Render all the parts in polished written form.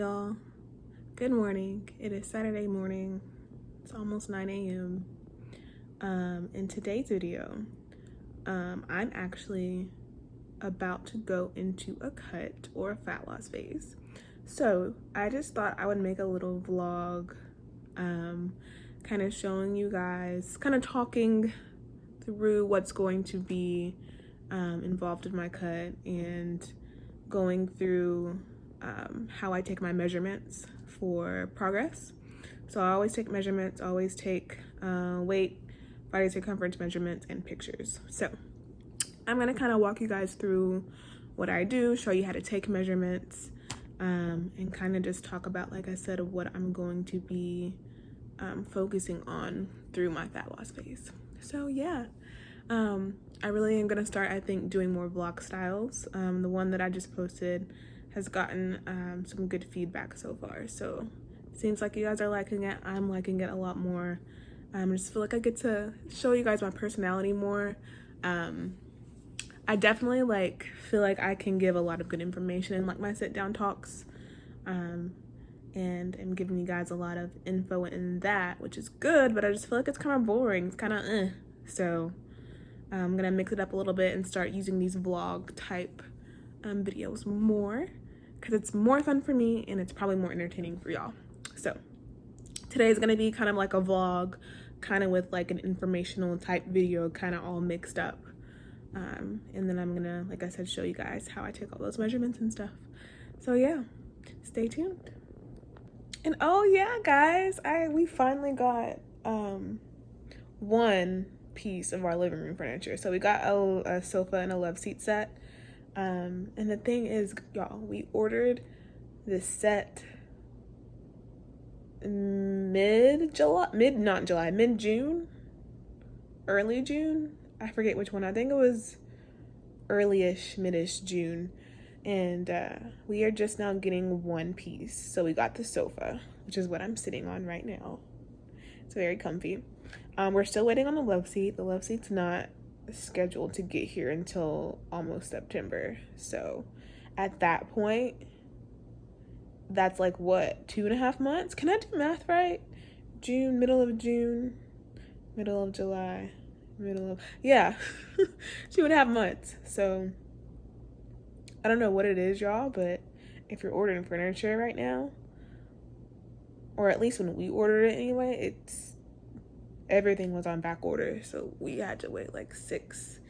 y'all. Good morning. It is Saturday morning. It's almost 9 a.m. In today's video, I'm actually about to go into a cut or a fat loss phase. So I just thought I would make a little vlog, kind of showing you guys, kind of talking through what's going to be involved in my cut and going through how I take my measurements for progress. So I always take measurements, always take weight, body circumference measurements, and pictures. So I'm gonna kind of walk you guys through what I do, show you how to take measurements, and kind of just talk about, like I said, what I'm going to be focusing on through my fat loss phase. So yeah, I really am gonna start, I think, doing more vlog styles. The one that I just posted has gotten some good feedback so far, so it seems like you guys are liking it. I'm liking it a lot more. I just feel like I get to show you guys my personality more. I definitely feel like I can give a lot of good information in my sit down talks, and I'm giving you guys a lot of info in that, which is good, but I just feel like it's kind of boring. It's kind of so I'm gonna mix it up a little bit and start using these vlog type videos more, because it's more fun for me and it's probably more entertaining for y'all. So today is gonna be kind of like a vlog, kind of with like an informational type video, kind of all mixed up. And then I'm gonna, like I said, show you guys how I take all those measurements and stuff. So yeah, stay tuned. And oh yeah, guys, we finally got one piece of our living room furniture. So we got a sofa and a love seat set. And the thing is, y'all, we ordered this set mid-June, early June. I forget which one. I think it was early-ish, mid-ish June. And we are just now getting one piece. So we got the sofa, which is what I'm sitting on right now. It's very comfy. We're still waiting on the love seat. The love seat's not scheduled to get here until almost September. So at that point, that's like what, 2.5 months? Can I do math right? June, middle of June, middle of July, yeah, 2.5 months. So I don't know what it is, y'all, but if you're ordering furniture right now, or at least when we ordered it anyway, everything was on back order, so we had to wait like 6+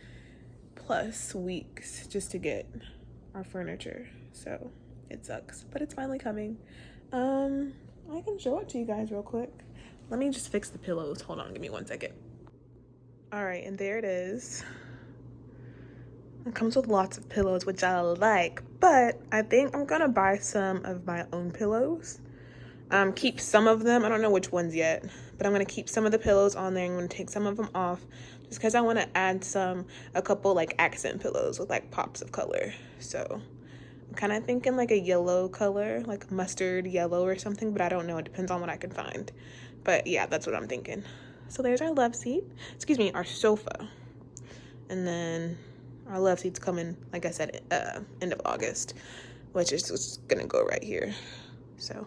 weeks just to get our furniture. So it sucks, but it's finally coming. I can show it to you guys real quick. Let me just fix the pillows. Hold on, give me 1 second. All right, and there it is. It comes with lots of pillows, which I like, but I think I'm gonna buy some of my own pillows. Keep some of them. I don't know which ones yet, but I'm gonna keep some of the pillows on there. I'm gonna take some of them off just because I want to add a couple like accent pillows with like pops of color. So I'm kind of thinking like a yellow color, like mustard yellow or something, but I don't know. It depends on what I can find. But yeah, that's what I'm thinking. So there's our love seat. Excuse me, our sofa. And then our love seat's coming, like I said, end of August, which is just gonna go right here. So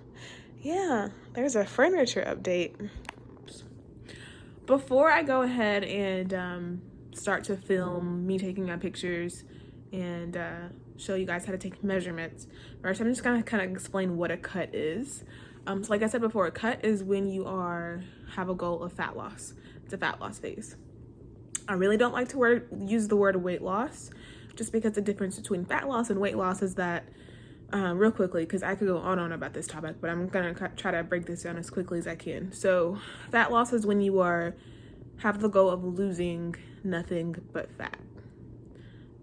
yeah, there's a furniture update. Before I go ahead and start to film me taking my pictures and show you guys how to take measurements, first I'm just gonna kind of explain what a cut is. So like I said before, a cut is when you have a goal of fat loss. It's a fat loss phase. I really don't like to use the word weight loss, just because the difference between fat loss and weight loss is that, real quickly, because I could go on and on about this topic, but I'm gonna try to break this down as quickly as I can. So fat loss is when you have the goal of losing nothing but fat.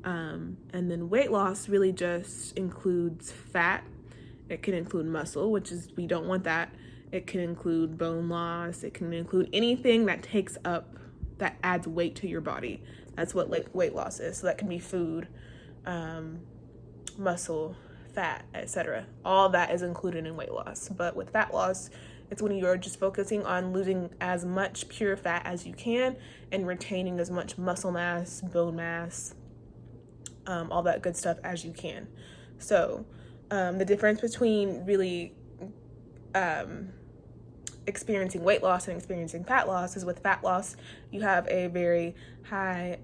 And then weight loss really just includes fat. It can include muscle, which is, we don't want that. It can include bone loss. It can include anything that that adds weight to your body. That's what like weight loss is. So that can be food, muscle, fat, etc. All that is included in weight loss. But with fat loss, it's when you're just focusing on losing as much pure fat as you can and retaining as much muscle mass, bone mass, all that good stuff as you can. So The difference between really experiencing weight loss and experiencing fat loss is with fat loss, you have a very high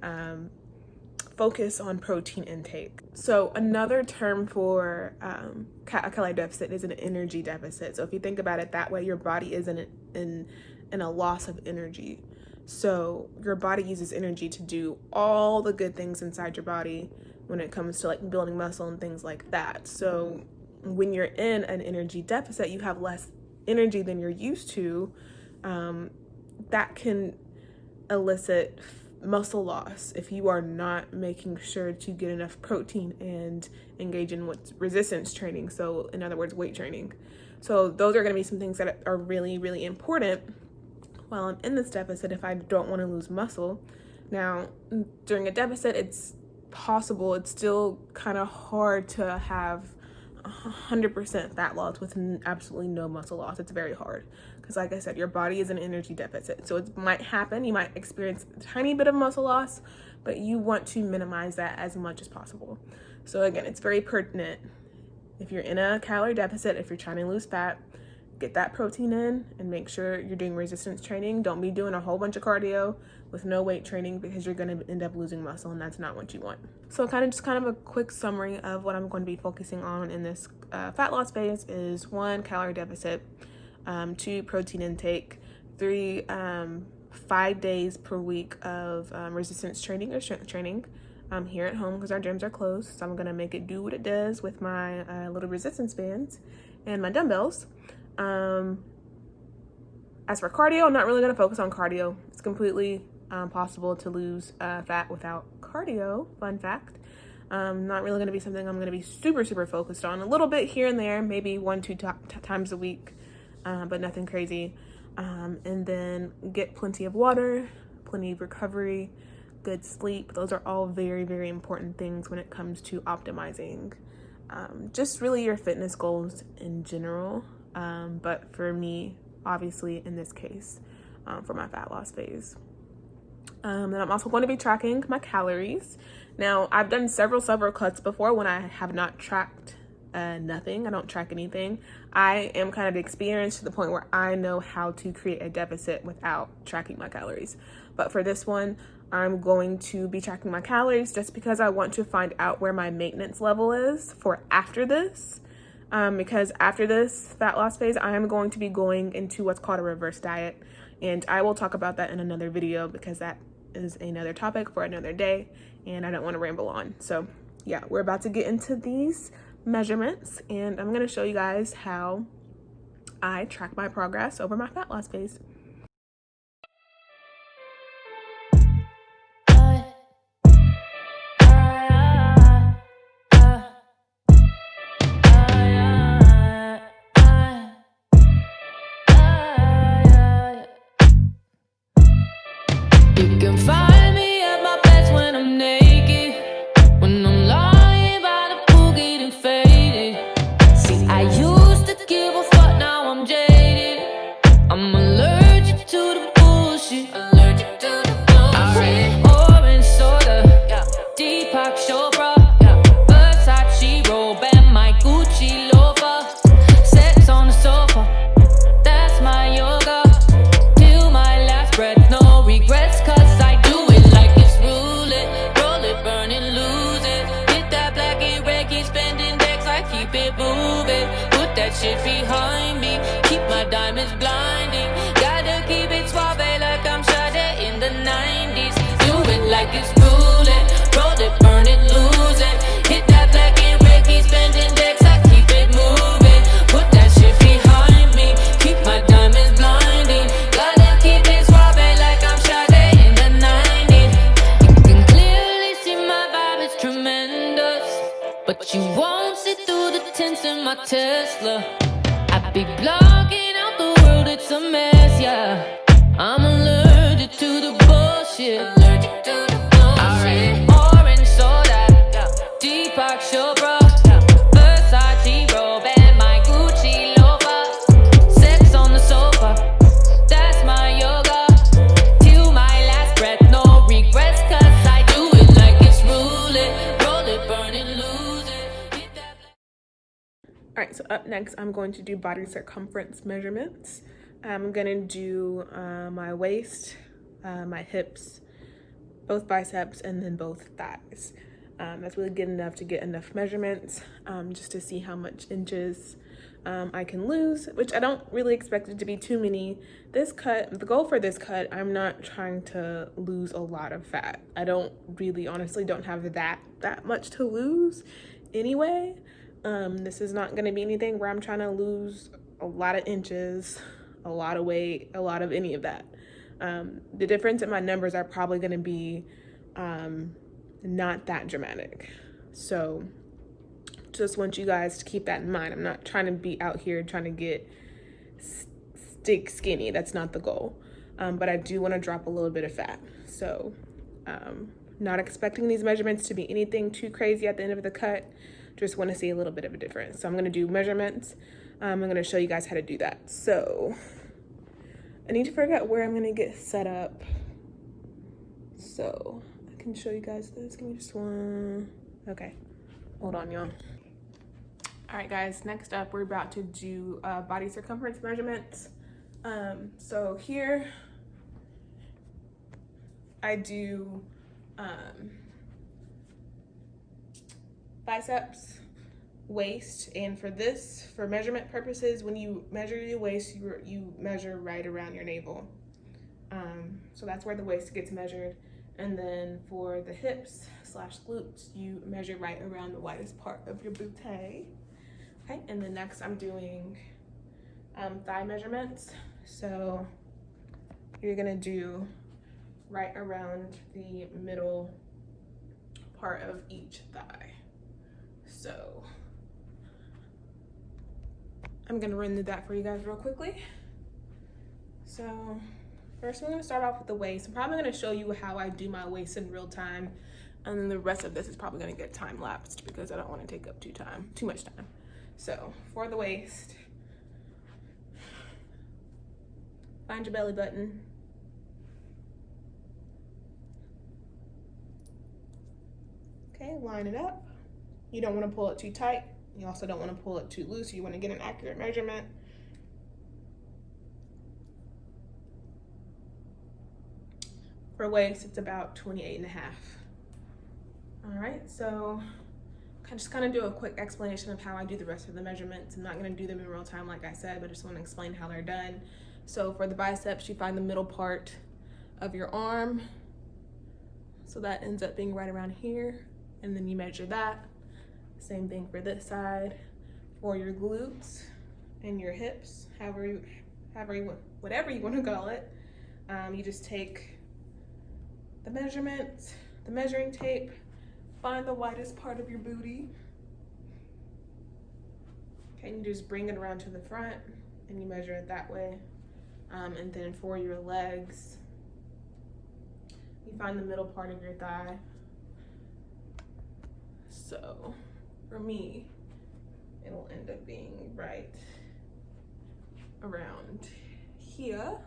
focus on protein intake. So another term for a calorie deficit is an energy deficit. So if you think about it that way, your body is in a loss of energy. So your body uses energy to do all the good things inside your body when it comes to like building muscle and things like that. So when you're in an energy deficit, you have less energy than you're used to. That can elicit muscle loss if you are not making sure to get enough protein and engage in what's resistance training. So in other words, weight training. So those are going to be some things that are really, really important while I'm in this deficit if I don't want to lose muscle. Now, during a deficit, it's possible, it's still kind of hard to have 100% fat loss with absolutely no muscle loss. It's very hard because, like I said, your body is in energy deficit. So it might happen. You might experience a tiny bit of muscle loss, but you want to minimize that as much as possible. So again, it's very pertinent. If you're in a calorie deficit, if you're trying to lose fat, get that protein in and make sure you're doing resistance training. Don't be doing a whole bunch of cardio with no weight training because you're going to end up losing muscle, and that's not what you want. So kind of a quick summary of what I'm going to be focusing on in this fat loss phase is 1, calorie deficit, 2, protein intake, 3, 5 days per week of resistance training or strength training here at home because our gyms are closed. So I'm going to make it do what it does with my little resistance bands and my dumbbells. As for cardio, I'm not really going to focus on cardio. It's completely possible to lose fat without cardio. Fun fact. Not really going to be something I'm going to be super focused on. A little bit here and there, maybe 1-2 times a week, but nothing crazy. And then get plenty of water, plenty of recovery, good sleep. Those are all very, very important things when it comes to optimizing just really your fitness goals in general. But for me, obviously in this case, for my fat loss phase. Then I'm also going to be tracking my calories. Now, I've done several cuts before when I have not tracked nothing. I don't track anything. I am kind of experienced to the point where I know how to create a deficit without tracking my calories. But for this one, I'm going to be tracking my calories just because I want to find out where my maintenance level is for after this. Because after this fat loss phase, I am going to be going into what's called a reverse diet. And I will talk about that in another video because that is another topic for another day and I don't want to ramble on. So yeah, we're about to get into these measurements and I'm going to show you guys how I track my progress over my fat loss phase. You can find me at my best when I'm naked, when I'm lying by the pool getting faded. See, I used to give a fuck, now I'm jaded. I'm allergic to the bullshit. Allergic to the bullshit. I read orange soda, Deepak Chopra, Versace robe and my Gucci loafer. Sex on the sofa, that's my yoga. Till my last breath, no regrets, cause I do it like it's roulette. Roll it, burn it, lose it. Hit that black and red, keep spending decks, I keep it moving. Put that shit behind me, keep my diamonds blinding. Gotta keep it suave like I'm Sade in the 90s. Do it like it's roulette. Roll it, burn it, lose it. Hit that black and red, keep spending decks, I keep it moving. Put that shit behind me, keep my diamonds blinding. Gotta keep it suave like I'm Sade in the 90s. You can clearly see my vibe is tremendous, but you won't see through the tints in my Tesla. I be blocking out the world, it's a mess, yeah. I'm allergic to the bullshit. Allergic to the bullshit. I read orange soda, Deepak Chopra, Versace robe and my Gucci loafer. Sex on the sofa, that's my yoga. Till my last breath, no regrets, cause I do it like it's roulette. Roll it, burn it, lose it. Hit that All right, so up next, I'm going to do body circumference measurements. I'm gonna do my waist, my hips, both biceps, and then both thighs. That's really good enough to get enough measurements, just to see how much inches I can lose, which I don't really expect it to be too many. This cut, the goal for this cut, I'm not trying to lose a lot of fat. I don't really, honestly, don't have that much to lose anyway. This is not gonna be anything where I'm trying to lose a lot of inches, a lot of weight, a lot of any of that. The difference in my numbers are probably gonna be not that dramatic. So just want you guys to keep that in mind. I'm not trying to be out here trying to get stick skinny. That's not the goal. But I do want to drop a little bit of fat. So not expecting these measurements to be anything too crazy at the end of the cut. Just want to see a little bit of a difference. So I'm going to do measurements. I'm going to show you guys how to do that. So I need to figure out where I'm going to get set up. So I can show you guys this. Give me just one. Okay. Hold on, y'all. All right, guys, next up, we're about to do body circumference measurements. So here I do biceps, waist, and for measurement purposes, when you measure your waist, you measure right around your navel. So that's where the waist gets measured. And then for the hips / glutes, you measure right around the widest part of your bootay. Okay, and then next I'm doing thigh measurements. So you're gonna do right around the middle part of each thigh. So I'm gonna run through that for you guys real quickly. So first, we're gonna start off with the waist. I'm probably gonna show you how I do my waist in real time, and then the rest of this is probably gonna get time lapsed because I don't wanna take up too much time. So for the waist, find your belly button. Okay, line it up. You don't wanna pull it too tight. You also don't wanna pull it too loose. You wanna get an accurate measurement. For waist, it's about 28.5. All right, so I just kind of do a quick explanation of how I do the rest of the measurements. I'm not gonna do them in real time, like I said, but I just wanna explain how they're done. So for the biceps, you find the middle part of your arm. So that ends up being right around here. And then you measure that. Same thing for this side. For your glutes and your hips, whatever you wanna call it, you just take the measurements, the measuring tape, find the widest part of your booty. Okay, and you just bring it around to the front and you measure it that way. And then for your legs, you find the middle part of your thigh. So for me, it'll end up being right around here.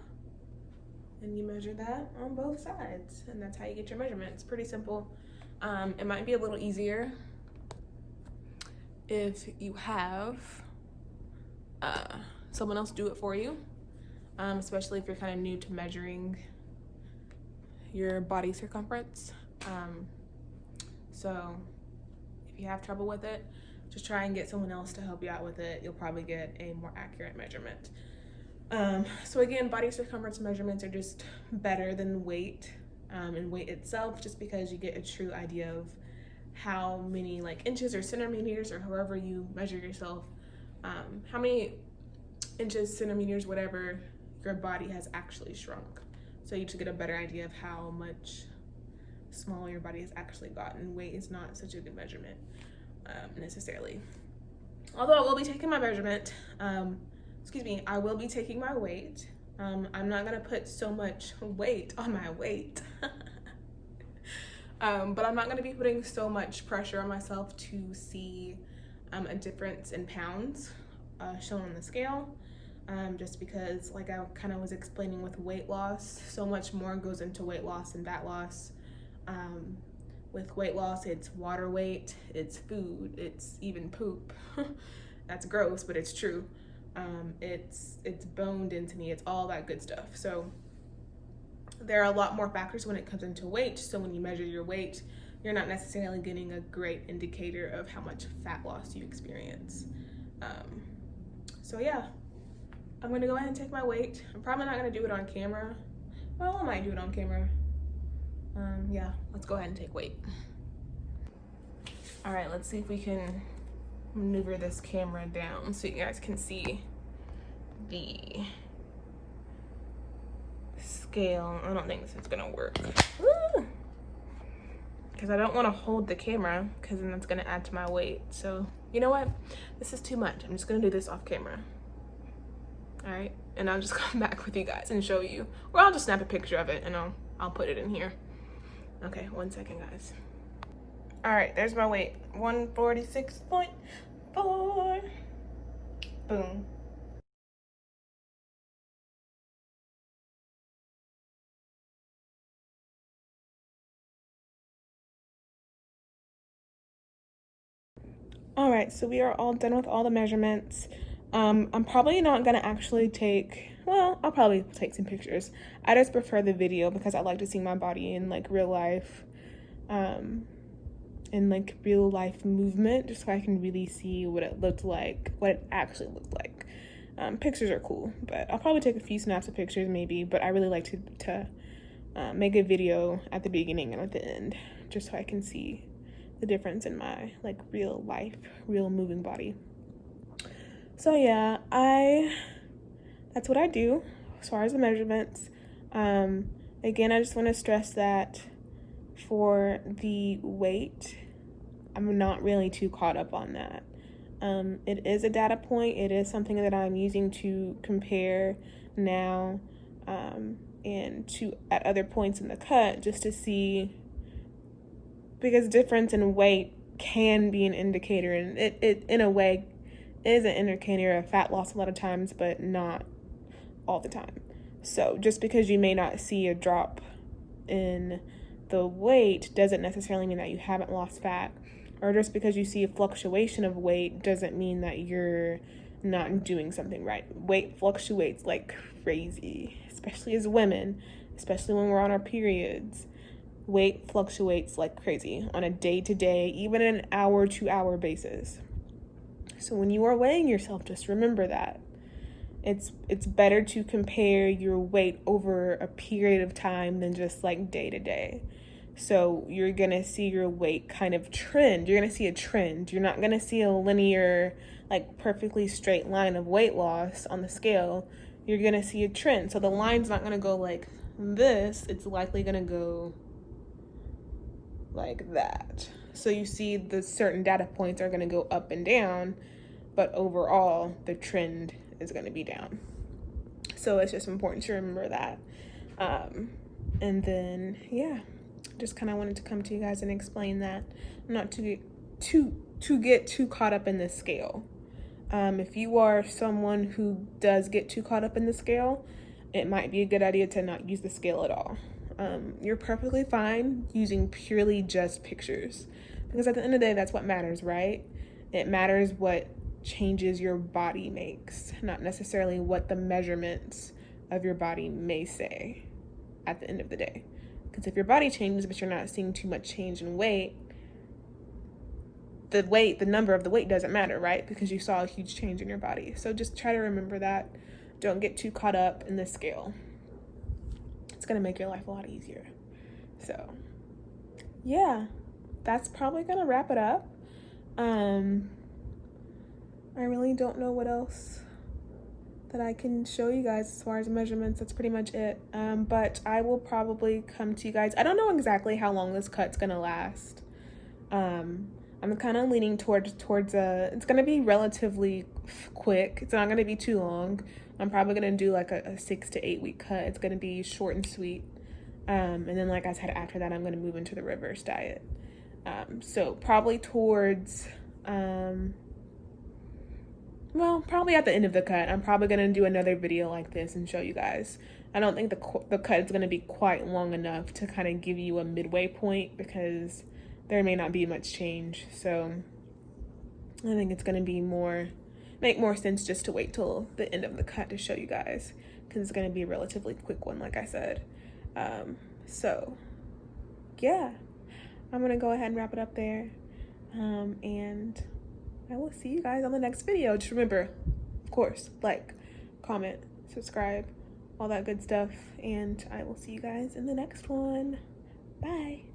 And you measure that on both sides, and that's how you get your measurement. It's pretty simple. It might be a little easier if you have someone else do it for you, especially if you're kind of new to measuring your body circumference. So if you have trouble with it, just try and get someone else to help you out with it. You'll probably get a more accurate measurement. So again, body circumference measurements are just better than weight and weight itself, just because you get a true idea of how many inches or centimeters or however you measure yourself, how many inches, centimeters, whatever your body has actually shrunk. So you just get a better idea of how much smaller your body has actually gotten. Weight is not such a good measurement necessarily. Although I will be taking my measurement, I will be taking my weight. I'm not gonna put so much weight on my weight. But I'm not gonna be putting so much pressure on myself to see a difference in pounds shown on the scale. Just because, like I kind of was explaining with weight loss, so much more goes into weight loss and fat loss. With weight loss, it's water weight, it's food, it's even poop. That's gross, but it's true. It's boned into me. It's all that good stuff. So there are a lot more factors when it comes into weight. So when you measure your weight, you're not necessarily getting a great indicator of how much fat loss you experience. So yeah, I'm gonna go ahead and take my weight. I'm probably not gonna do it on camera. Well, I might do it on camera. Yeah, let's go ahead and take weight. All right, let's see if we can maneuver this camera down so you guys can see the scale. I don't think this is gonna work. Because I don't want to hold the camera because then that's gonna add to my weight. So you know what? This is too much. I'm just gonna do this off camera. All right, and I'll just come back with you guys and show you, or I'll just snap a picture of it and I'll put it in here. Okay, 1 second, guys. All right, there's my weight, 146.4. Boom. All right, so we are all done with all the measurements. I'm probably not gonna actually take, well, I'll probably take some pictures. I just prefer the video because I like to see my body in like real life, in like real life movement, just so I can really see what it looked like, what it actually looked like. Pictures are cool, but I'll probably take a few snaps of pictures maybe, but I really like to make a video at the beginning and at the end, just so I can see the difference in my like real life, real moving body. So yeah, that's what I do as far as the measurements. Again, I just want to stress that for the weight, I'm not really too caught up on that. It is a data point. It is something that I'm using to compare now and to at other points in the cut, just to see, because difference in weight can be an indicator, and it in a way is an indicator of fat loss a lot of times, but not all the time. So just because you may not see a drop in the weight doesn't necessarily mean that you haven't lost fat, or just because you see a fluctuation of weight doesn't mean that you're not doing something right. Weight fluctuates like crazy, especially as women, especially when we're on our periods. Weight fluctuates like crazy on a day-to-day, even an hour-to-hour basis. So when you are weighing yourself, just remember that. It's better to compare your weight over a period of time than just like day-to-day. So you're going to see your weight kind of trend. You're going to see a trend. You're not going to see a linear, like perfectly straight line of weight loss on the scale. You're going to see a trend. So the line's not going to go like this. It's likely going to go like that. So you see the certain data points are going to go up and down, but overall the trend is going to be down. So it's just important to remember that. And then, yeah, just kind of wanted to come to you guys and explain that, not to get too caught up in the scale. If you are someone who does get too caught up in the scale, it might be a good idea to not use the scale at all. You're perfectly fine using purely just pictures, because at the end of the day, that's what matters, right? It matters what changes your body makes, not necessarily what the measurements of your body may say at the end of the day. Because if your body changes but you're not seeing too much change in weight, the number of the weight doesn't matter, right? Because you saw a huge change in your body. So just try to remember that. Don't get too caught up in the scale. It's gonna make your life a lot easier. So yeah, that's probably gonna wrap it up. I really don't know what else that I can show you guys as far as measurements. That's pretty much it. But I will probably come to you guys. I don't know exactly how long this cut's gonna last. I'm kind of leaning towards it's gonna be relatively quick. It's not gonna be too long. I'm probably gonna do like a 6 to 8 week cut. It's gonna be short and sweet. And then, like I said, after that, I'm gonna move into the reverse diet. So probably towards, well, probably at the end of the cut, I'm probably gonna do another video like this and show you guys. I don't think the cut is gonna be quite long enough to kind of give you a midway point, because there may not be much change. So I think it's gonna be more make more sense just to wait till the end of the cut to show you guys, because it's going to be a relatively quick one, like I said. So yeah, I'm going to go ahead and wrap it up there. And I will see you guys on the next video. Just remember, of course, like, comment, subscribe, all that good stuff. And I will see you guys in the next one. Bye.